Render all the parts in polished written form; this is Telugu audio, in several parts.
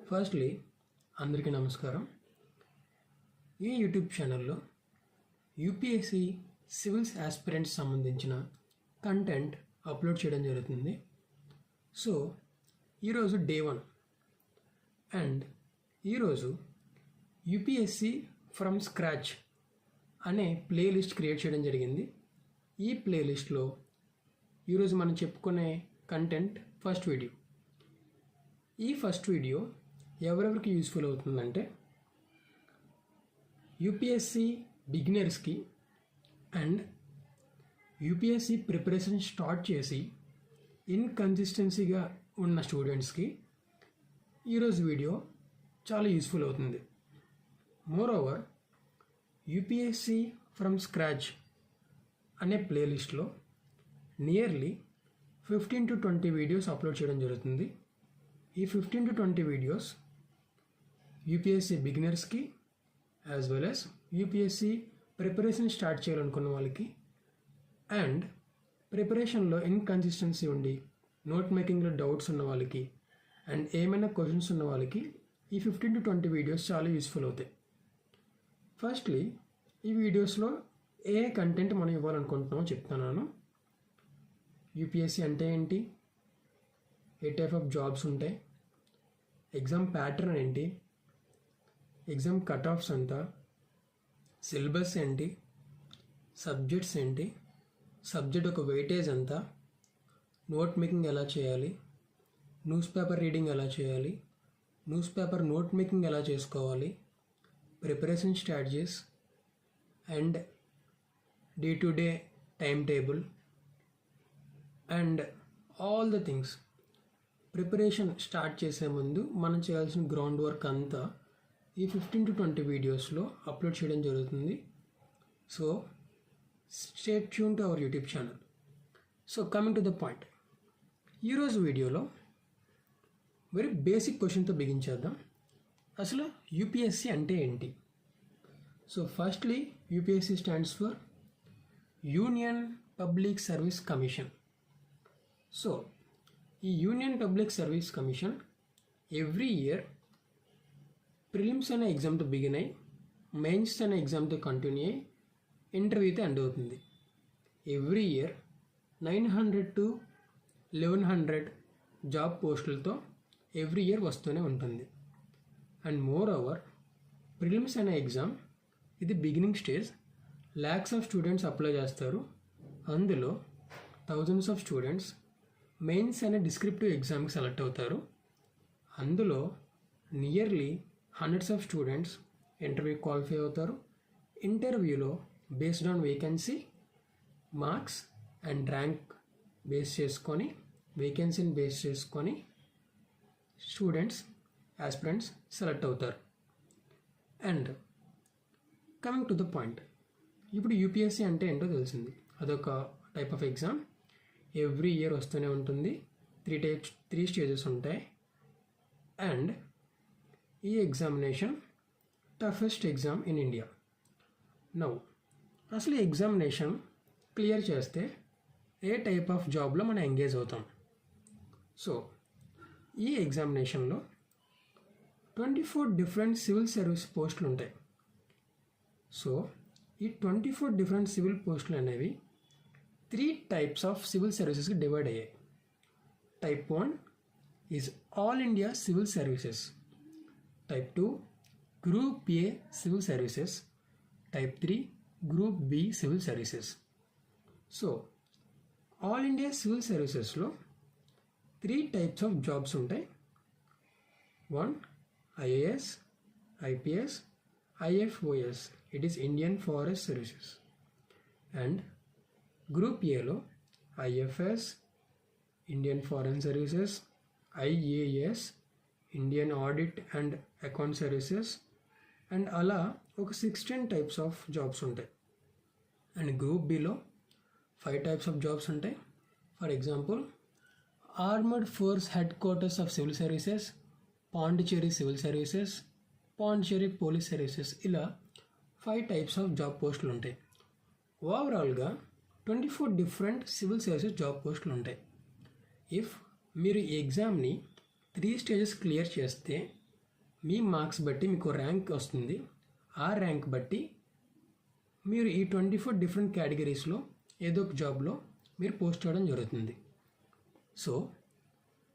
ఫస్ట్లీ అందరికీ నమస్కారం. ఈ యూట్యూబ్ ఛానల్లో యూపీఎస్సీ సివిల్స్ ఆస్పిరెంట్స్ సంబంధించిన కంటెంట్ అప్లోడ్ చేయడం జరుగుతుంది. సో ఈరోజు డే 1 అండ్ ఈరోజు యూపీఎస్సీ ఫ్రమ్ స్క్రాచ్ అనే ప్లేలిస్ట్ క్రియేట్ చేయడం జరిగింది. ఈ ప్లేలిస్ట్లో ఈరోజు మనం చెప్పుకునే కంటెంట్ ఫస్ట్ వీడియో. ఈ ఫస్ట్ వీడియో ఎవరెవరికి యూస్ఫుల్ అవుతుందంటే యూపీఎస్సీ బిగినర్స్కి అండ్ యూపీఎస్సీ ప్రిపరేషన్ స్టార్ట్ చేసి ఇన్కన్సిస్టెన్సీగా ఉన్న స్టూడెంట్స్కి ఈరోజు వీడియో చాలా యూస్ఫుల్ అవుతుంది. Moreover UPSC from scratch అనే ప్లేలిస్ట్లో నియర్లీ 15 to 20 వీడియోస్ అప్లోడ్ చేయడం జరుగుతుంది. ఈ 15 to 20 వీడియోస్ యూపీఎస్సీ బిగినర్స్కి as well as UPSC preparation start చేయాలనుకున్న వాళ్ళకి అండ్ ప్రిపరేషన్లో ఇన్కన్సిస్టెన్సీ ఉండి నోట్ మేకింగ్లో డౌట్స్ ఉన్న వాళ్ళకి అండ్ ఏమైనా క్వశ్చన్స్ ఉన్న వాళ్ళకి ఈ 15 to 20 వీడియోస్ చాలా యూస్ఫుల్ అవుతాయి. ఫస్ట్లీ ఈ వీడియోస్లో ఏ కంటెంట్ మనం ఇవ్వాలనుకుంటున్నామో చెప్తున్నాను. యూపీఎస్సీ అంటే ఏంటి, ఏ టైప్ ఆఫ్ జాబ్స్ ఉంటాయి, ఎగ్జామ్ ప్యాటర్న్ ఏంటి, ఎగ్జామ్ కట్ ఆఫ్స్ ఎంత, సిలబస్ ఏంటి, సబ్జెక్ట్స్ ఏంటి, సబ్జెక్ట్ ఒక వెయిటేజ్ ఎంత, నోట్ మేకింగ్ ఎలా చేయాలి, న్యూస్ పేపర్ రీడింగ్ ఎలా చేయాలి, న్యూస్ పేపర్ నోట్ మేకింగ్ ఎలా చేసుకోవాలి, preparation strategies and day to day time table and all the things. Preparation start చేసే ముందు మనం చేయాల్సిన గ్రౌండ్ వర్క్ అంతా ఈ 15 to 20 వీడియోస్లో అప్లోడ్ చేయడం జరుగుతుంది. So stay tune to our YouTube channel. So coming to the point, ఈరోజు వీడియోలో వెరీ బేసిక్ క్వశ్చన్తో బిగించేద్దాం. అసలు యూపీఎస్సీ అంటే ఏంటి? So firstly UPSC stands for union public service commission. So ఈ union public service commission every year prelims అనే ఎగ్జామ్తో బిగిన్ అయ్యి మెయిన్స్ అనే ఎగ్జామ్తో కంటిన్యూ అయ్యి ఇంటర్వ్యూతో ఎండ్ అవుతుంది. ఎవ్రీ ఇయర్ 900 to 1100 జాబ్ పోస్టులతో ఎవ్రీ ఇయర్ వస్తూనే ఉంటుంది. అండ్ మోర్ ఓవర్ ప్రిలిమ్స్ అనే ఎగ్జామ్ ఇది beginning stage. Lakhs of students apply చేస్తారు. అందులో థౌజండ్స్ ఆఫ్ స్టూడెంట్స్ మెయిన్స్ అనే డిస్క్రిప్టివ్ ఎగ్జామ్కి సెలెక్ట్ అవుతారు. అందులో nearly hundreds of students interview qualify అవుతారు. ఇంటర్వ్యూలో based on vacancy, marks and rank base చేసుకొని, వేకెన్సీని బేస్ చేసుకొని స్టూడెంట్స్ ఆస్పిరెంట్స్ సెలెక్ట్ అవుతారు. And coming to the point, ఇప్పుడు యూపీఎస్సీ అంటే ఏంటో తెలిసింది. అదొక type of exam every year వస్తూనే ఉంటుంది. 3 స్టేజెస్ ఉంటాయి. అండ్ ఈ examination toughest exam in India. Now అసలు ఈ ఎగ్జామినేషన్ క్లియర్ చేస్తే ఏ టైప్ ఆఫ్ జాబ్లో మనం ఎంగేజ్ అవుతాం? సో ఈ ఎగ్జామినేషన్లో 24 డిఫరెంట్ సివిల్ సర్వీస్ పోస్టులు ఉంటాయి. సో ఈ 24 డిఫరెంట్ సివిల్ పోస్టులు అనేవి 3 types ఆఫ్ సివిల్ సర్వీసెస్కి డివైడ్ అయ్యాయి. Type 1 is all India civil services. Type 2 group A civil services. Type 3 group B civil services. So all India civil సర్వీసెస్లో 3 types ఆఫ్ జాబ్స్ ఉంటాయి. 1 IAS, IPS, IFoS, it is Indian forest services. And group ఏలో IFS, Indian foreign services, IAS, Indian audit and account services and అలా ఒక 16 types ఆఫ్ జాబ్స్ ఉంటాయి. And group below 5 types of jobs ఉంటాయి. For example armoured force head quarters of civil services, Pondicherry civil services, Pondicherry police services, ఇలా 5 types ఆఫ్ జాబ్ పోస్టులు ఉంటాయి. ఓవరాల్గా 24 డిఫరెంట్ సివిల్ సర్వీసెస్ జాబ్ పోస్టులు ఉంటాయి. ఇఫ్ మీరు ఈ ఎగ్జామ్ని 3 స్టేజెస్ క్లియర్ చేస్తే మీ మార్క్స్ బట్టి మీకు ర్యాంక్ వస్తుంది. ఆ ర్యాంక్ బట్టి మీరు ఈ 24 డిఫరెంట్ కేటగిరీస్లో ఏదో ఒక జాబ్లో మీరు పోస్ట్ చేయడం జరుగుతుంది. సో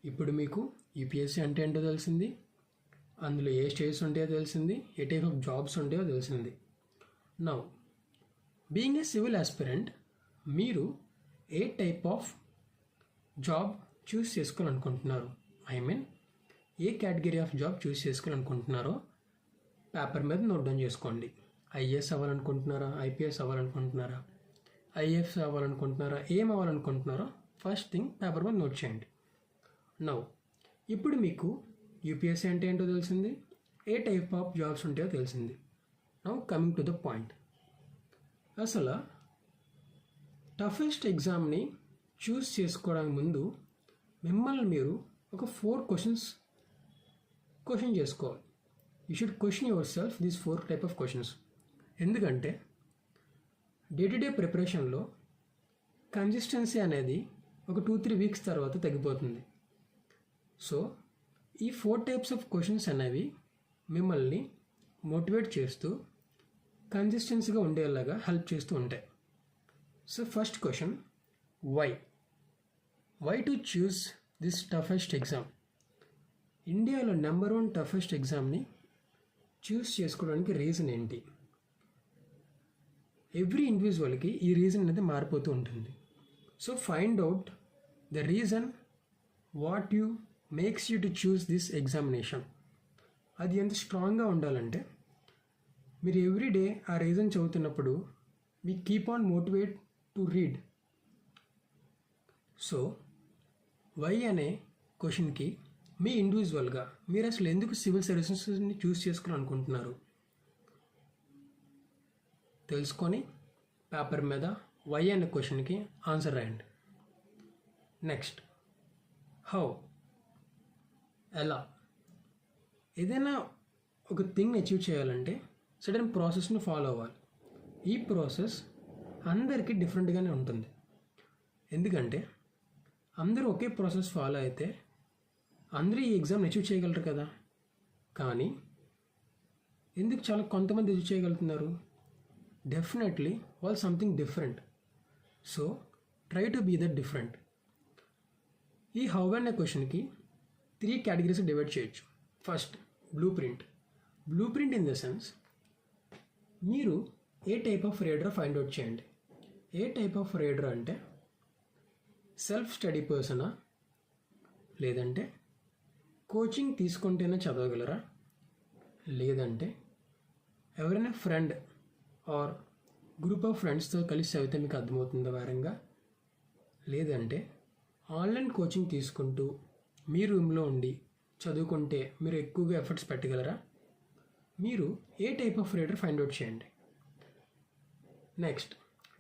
ఇప్పుడు మీకు యూపీఎస్సీ అంటే ఏంటో తెలిసింది, అందులో ఏ స్టేజెస్ ఉంటాయో తెలిసింది, ఏ టైప్ ఆఫ్ జాబ్స్ ఉంటాయో తెలిసింది. Now being a civil aspirant, మీరు ఏ టైప్ ఆఫ్ జాబ్ చూస్ చేసుకోవాలనుకుంటున్నారు, ఐ మీన్ ఏ కేటగిరీ ఆఫ్ జాబ్ చూస్ చేసుకోవాలనుకుంటున్నారో పేపర్ మీద నోట్ డౌన్ చేసుకోండి. ఐఏఎస్ అవ్వాలనుకుంటున్నారా, ఐపీఎస్ అవ్వాలనుకుంటున్నారా, ఐఏఎఫ్ అవ్వాలనుకుంటున్నారా, ఏం అవ్వాలనుకుంటున్నారో ఫస్ట్ థింగ్ పేపర్ మీద నోట్ చేయండి. నౌ ఇప్పుడు మీకు యూపీఎస్సీ అంటే ఏంటో తెలిసింది, ఏ టైప్ ఆఫ్ జాబ్స్ ఉంటాయో తెలిసింది. Now coming to the point, అసలు టఫెస్ట్ ఎగ్జామ్ని చూస్ చేసుకోవడానికి ముందు మిమ్మల్ని మీరు ఒక 4 క్వశ్చన్ చేసుకోవాలి. You should question your self these 4 type of questions. ఎందుకంటే డే టు డే ప్రిపరేషన్లో కన్సిస్టెన్సీ అనేది ఒక 2-3 వీక్స్ తర్వాత తగ్గిపోతుంది. సో ఈ 4 టైప్స్ ఆఫ్ క్వశ్చన్స్ అనేవి మిమ్మల్ని మోటివేట్ చేస్తూ కన్సిస్టెన్సీగా ఉండేలాగా హెల్ప్ చేస్తూ ఉంటాయి. So first question, why to choose this toughest exam? ఇండియాలో నెంబర్ 1 టఫెస్ట్ ఎగ్జామ్ని చూస్ చేసుకోవడానికి రీజన్ ఏంటి? ఎవ్రీ ఇండివిజువల్కి ఈ రీజన్ అనేది మారిపోతూ ఉంటుంది. So find out the reason what you makes you to choose this examination. అది ఎంత స్ట్రాంగ్గా ఉండాలంటే మీరు ఎవ్రీడే ఆ రీజన్ చదువుతున్నప్పుడు మీ keep on motivate to read. So why అనే క్వశ్చన్కి మీ ఇండివిజువల్గా మీరు అసలు ఎందుకు సివిల్ సర్వీసెస్ని చూస్ చేసుకోవాలనుకుంటున్నారు తెలుసుకొని పేపర్ మీద వై అనే క్వశ్చన్కి ఆన్సర్ రాయండి. నెక్స్ట్, హౌ, ఎలా. ఏదైనా ఒక థింగ్ అచీవ్ చేయాలంటే సడన్ ప్రాసెస్ని ఫాలో అవ్వాలి. ఈ ప్రాసెస్ అందరికీ డిఫరెంట్గానే ఉంటుంది. ఎందుకంటే అందరూ ఒకే ప్రాసెస్ ఫాలో అయితే అందరూ ఈ ఎగ్జామ్ని అచీవ్ చేయగలరు కదా. కానీ ఎందుకు చాలా కొంతమంది అచీవ్ చేయగలుగుతున్నారు? డెఫినెట్లీ వాళ్ళు something different. So try to be that different. ఈ హౌ అనే క్వశ్చన్కి 3 కేటగిరీస్ డివైడ్ చేయొచ్చు. First, blueprint in the sense మీరు ఏ type of reader find out చేయండి. ఏ టైప్ ఆఫ్ రీడర్ అంటే సెల్ఫ్ స్టడీ పర్సనా, లేదంటే కోచింగ్ తీసుకుంటేనే చదవగలరా, లేదంటే ఎవరైనా ఫ్రెండ్ ఆర్ గ్రూప్ ఆఫ్ ఫ్రెండ్స్తో కలిసి చదివితే మీకు అర్థమవుతుందా వారంగా, లేదంటే ఆన్లైన్ కోచింగ్ తీసుకుంటూ మీ రూమ్లో ఉండి చదువుకుంటే మీరు ఎక్కువగా ఎఫర్ట్స్ పెట్టగలరా? మీరు ఏ type of reader find out చేయండి. Next,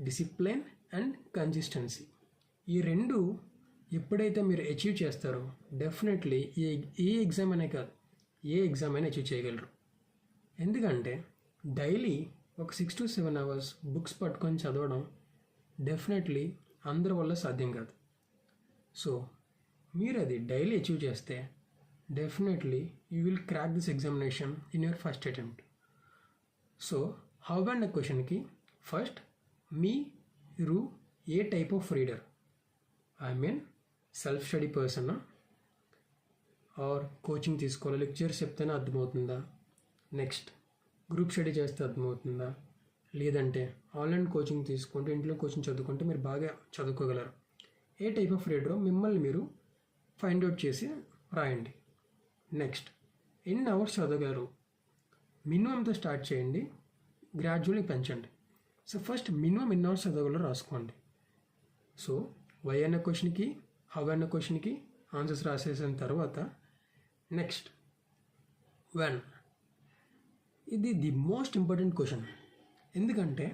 discipline and consistency. ఈ 2 ఎప్పుడైతే మీరు అచీవ్ చేస్తారో డెఫినెట్లీ ఏ ఎగ్జామ్ అనే కాదు, ఏ ఎగ్జామ్ అయినా అచీవ్ చేయగలరు. ఎందుకంటే డైలీ ఒక 6 to 7 hours బుక్స్ పట్టుకొని చదవడం డెఫినెట్లీ అందరి వల్ల సాధ్యం కాదు. సో మీరు అది డైలీ అచీవ్ చేస్తే definitely you will crack this examination in your first attempt. So how అనే క్వశ్చన్కి ఫస్ట్ మీరు ఏ type of reader, I mean self study పర్సనా ఆర్ కోచింగ్ తీసుకోవాలి, లెక్చర్స్ చెప్తేనే అర్థమవుతుందా, నెక్స్ట్ గ్రూప్ స్టడీ చేస్తే అర్థమవుతుందా, లేదంటే ఆన్లైన్ కోచింగ్ తీసుకుంటే ఇంట్లో కోచింగ్ చదువుకుంటే మీరు బాగా చదువుకోగలరు. ఏ టైప్ ఆఫ్ రీడరో మిమ్మల్ని మీరు ఫైండ్ అవుట్ చేసి రాయండి. నెక్స్ట్, ఎన్ని అవర్స్ చదవగలరు, మినిమంతో స్టార్ట్ చేయండి, గ్రాడ్యువల్లీ పెంచండి. సో ఫస్ట్ మినిమం ఎన్ని అవర్స్ చదవగలరో రాసుకోండి. సో వై అనే క్వశ్చన్కి, హౌ అనే క్వశ్చన్కి ఆన్సర్స్ రాసేసిన తర్వాత నెక్స్ట్, వెన్. ఇది ది మోస్ట్ ఇంపార్టెంట్ క్వశ్చన్. ఎందుకంటే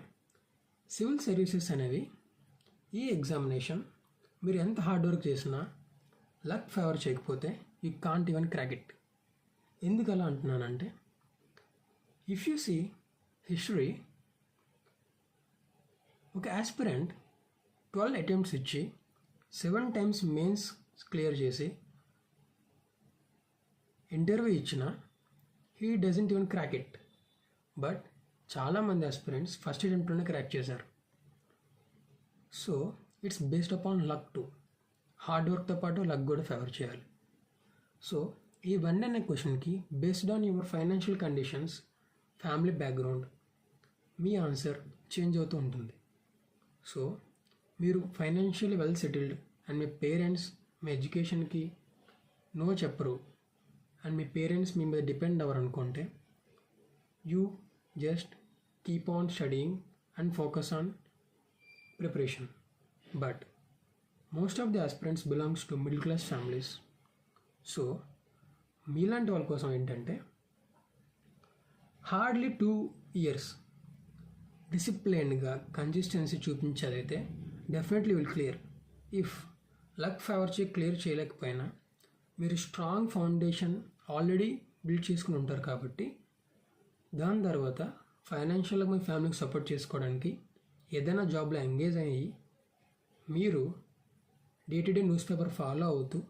సివిల్ సర్వీసెస్ అనేవి ఈ ఎగ్జామినేషన్ మీరు ఎంత హార్డ్ వర్క్ చేసినా లక్ ఫేవర్ చేయకపోతే you can't even crack it. ఎందుకు అలా అంటున్నానంటే ఇఫ్ యూ సీ హిస్టరీ, ఒక ఆస్పిరెంట్ 12 అటెంప్ట్స్ ఇచ్చి 7 times మెయిన్స్ క్లియర్ చేసి ఇంటర్వ్యూ ఇచ్చిన he doesn't even crack it. But చాలామంది ఆస్పిరెంట్స్ ఫస్ట్ అటెంప్ట్లోనే క్రాక్ చేశారు. So it's based upon luck to. Hard వర్క్తో పాటు లక్ కూడా ఫేవర్ చేయాలి. సో ఈ 1 అనే క్వశ్చన్కి based on your financial conditions, family background, మీ ఆన్సర్ చేంజ్ అవుతూ ఉంటుంది. సో మీరు ఫైనాన్షియల్లీ వెల్ సెటిల్డ్ అండ్ మీ పేరెంట్స్ మీ ఎడ్యుకేషన్కి నో చెప్పరు అండ్ మీ పేరెంట్స్ మీ మీద డిపెండ్ అవ్వరు అనుకుంటే, you just keep on studying and focus on preparation. But most of the aspirants belongs to middle class families. So మీలాంటి వాళ్ళ కోసం ఏంటంటే, హార్డ్లీ 2 years డిసిప్లైన్గా కన్సిస్టెన్సీ చూపించేదైతే definitely will clear. If luck favour clear చేయలేకపోయినా మీరు స్ట్రాంగ్ ఫౌండేషన్ ఆల్రెడీ బిల్డ్ చేసుకుని ఉంటారు కాబట్టి దాని తర్వాత ఫైనాన్షియల్గా మీ ఫ్యామిలీకి సపోర్ట్ చేసుకోవడానికి ఏదైనా జాబ్లో ఎంగేజ్ అయ్యి మీరు day to day news paper follow అవుతూ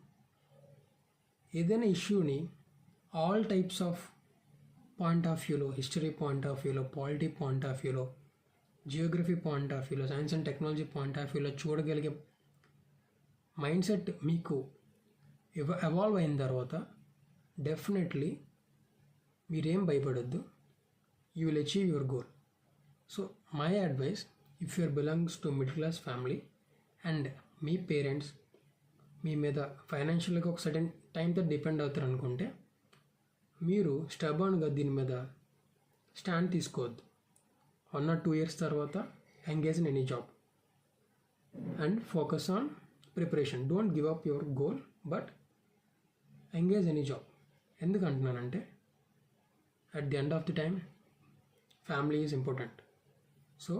ఏదైనా ఇష్యూని all types of point of వ్యూలో, హిస్టరీ పాయింట్ ఆఫ్ వ్యూలో, పాలిటీ పాయింట్ ఆఫ్ వ్యూలో, జియోగ్రఫీ పాయింట్ ఆఫ్ వ్యూలో, science and technology point of వ్యూలో చూడగలిగే మైండ్ సెట్ మీకు ఎవాల్వ్ అయిన తర్వాత డెఫినెట్లీ మీరేం భయపడొద్దు, you will achieve your goal. So my advice, if you're belongs to middle class family and మీ పేరెంట్స్ మీ మీద ఫైనాన్షియల్గా ఒక సర్టెన్ టైంతో డిపెండ్ అవుతారు అనుకుంటే, మీరు స్టబర్న్గా దీని మీద స్టాండ్ తీసుకోవద్దు. 1 or 2 years తర్వాత engage in any job and focus on preparation. Don't give up your goal but engage any job. ఎందుకు అంటున్నానంటే, at the end of the time family is important. So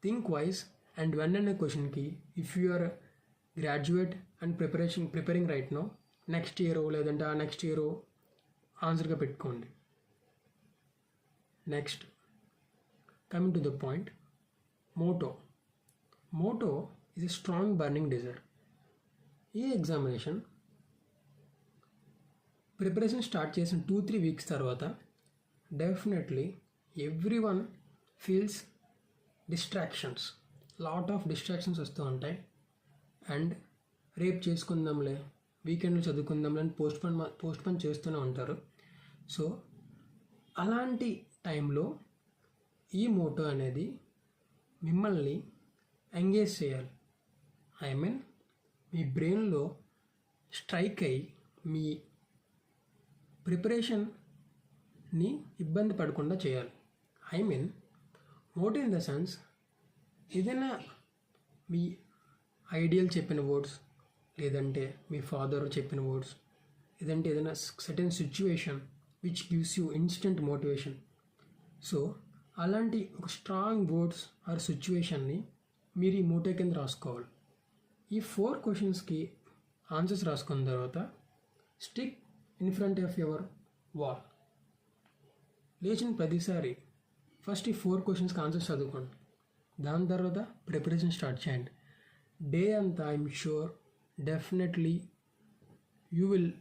think wise and when అనే క్వశ్చన్కి if you are graduate and preparing right now, next year లేదంటే ఆ నెక్స్ట్ ఇయర్ ఆన్సర్గా పెట్టుకోండి. Next coming to the point, motto is a strong burning desire. ఈ ఎగ్జామినేషన్ ప్రిపరేషన్ స్టార్ట్ చేసిన 2-3 weeks తర్వాత definitely every one feels distractions, lot of distractions వస్తూ ఉంటాయి. అండ్ రేపు చేసుకుందాంలే, వీకెండ్లో చదువుకుందాంలే అని పోస్ట్పోన్ చేస్తూనే ఉంటారు. సో అలాంటి టైంలో ఈ మోటో అనేది మిమ్మల్ని ఎంగేజ్ చేయాలి. ఐ మీన్ మీ బ్రెయిన్లో స్ట్రైక్ అయ్యి మీ ప్రిపరేషన్ని ఇబ్బంది పడకుండా చేయాలి. I mean motto in the sense, ఏదైనా మీ ఐడియల్ చెప్పిన వర్డ్స్, లేదంటే మీ ఫాదర్ చెప్పిన వర్డ్స్, లేదంటే ఏదైనా certain situation which gives you instant motivation. So అలాంటి ఒక స్ట్రాంగ్ వర్డ్స్ ఆర్ సిచ్యువేషన్ని మీరు ఈ మోటో కింద రాసుకోవాలి. ఈ 4 questions ఆన్సర్స్ రాసుకున్న తర్వాత stick in front of your wall. లేచిన ప్రతిసారి ఫస్ట్ ఈ 4 questions ఆన్సర్స్ చదువుకోండి. దాని తర్వాత ప్రిపరేషన్ స్టార్ట్ చేయండి. డే అంతా I'm sure definitely you will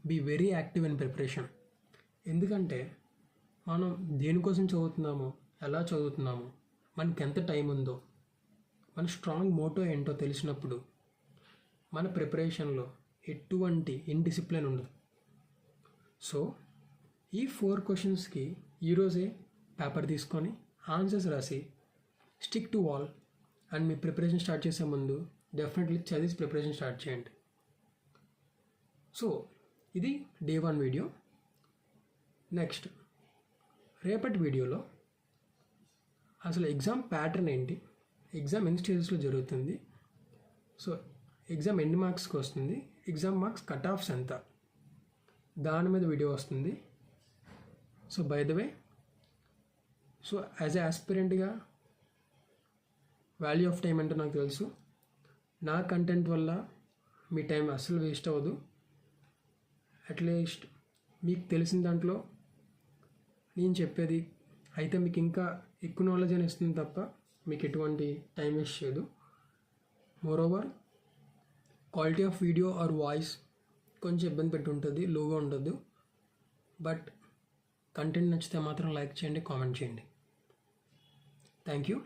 be very active in preparation. ఎందుకంటే మనం దేనికోసం చదువుతున్నామో, ఎలా చదువుతున్నామో, మనకి ఎంత టైం ఉందో, మన స్ట్రాంగ్ మోటో ఏంటో తెలిసినప్పుడు మన ప్రిపరేషన్లో ఎటువంటి ఇండిసిప్లిన్ ఉండదు. సో ఈ 4 questions ఈరోజే పేపర్ తీసుకొని ఆన్సర్స్ రాసి stick to wall and me preparation start చేసే ముందు డెఫినెట్లీ చదివి ప్రిపరేషన్ స్టార్ట్ చేయండి. సో ఇది Day 1 వీడియో. నెక్స్ట్ రేపటి వీడియోలో అసలు ఎగ్జామ్ ప్యాటర్న్ ఏంటి, ఎగ్జామ్ ఎన్ని స్టేజెస్లో జరుగుతుంది, సో ఎగ్జామ్ ఎన్ని మార్క్స్కి వస్తుంది, ఎగ్జామ్ మార్క్స్ కట్ ఆఫ్స్ ఎంత, దాని మీద వీడియో వస్తుంది. So by the way, so as a ఆస్పిరెంట్గా వాల్యూ ఆఫ్ టైం అంటే నాకు తెలుసు. నా కంటెంట్ వల్ల మీ టైం అస్సలు వేస్ట్ అవ్వదు. అట్లీస్ట్ మీకు తెలిసిన దాంట్లో నేను చెప్పేది అయితే మీకు ఇంకా ఎక్కువ నాలెడ్జ్ అని ఇస్తుంది తప్ప మీకు ఎటువంటి టైం వేస్ట్ చేయదు. Moreover quality of video or voice కొంచెం ఇబ్బంది పెట్టి ఉంటుంది, లోగా ఉండదు. బట్ కంటెంట్ నచ్చితే మాత్రం లైక్ చేయండి, కామెంట్ చేయండి. Thank you.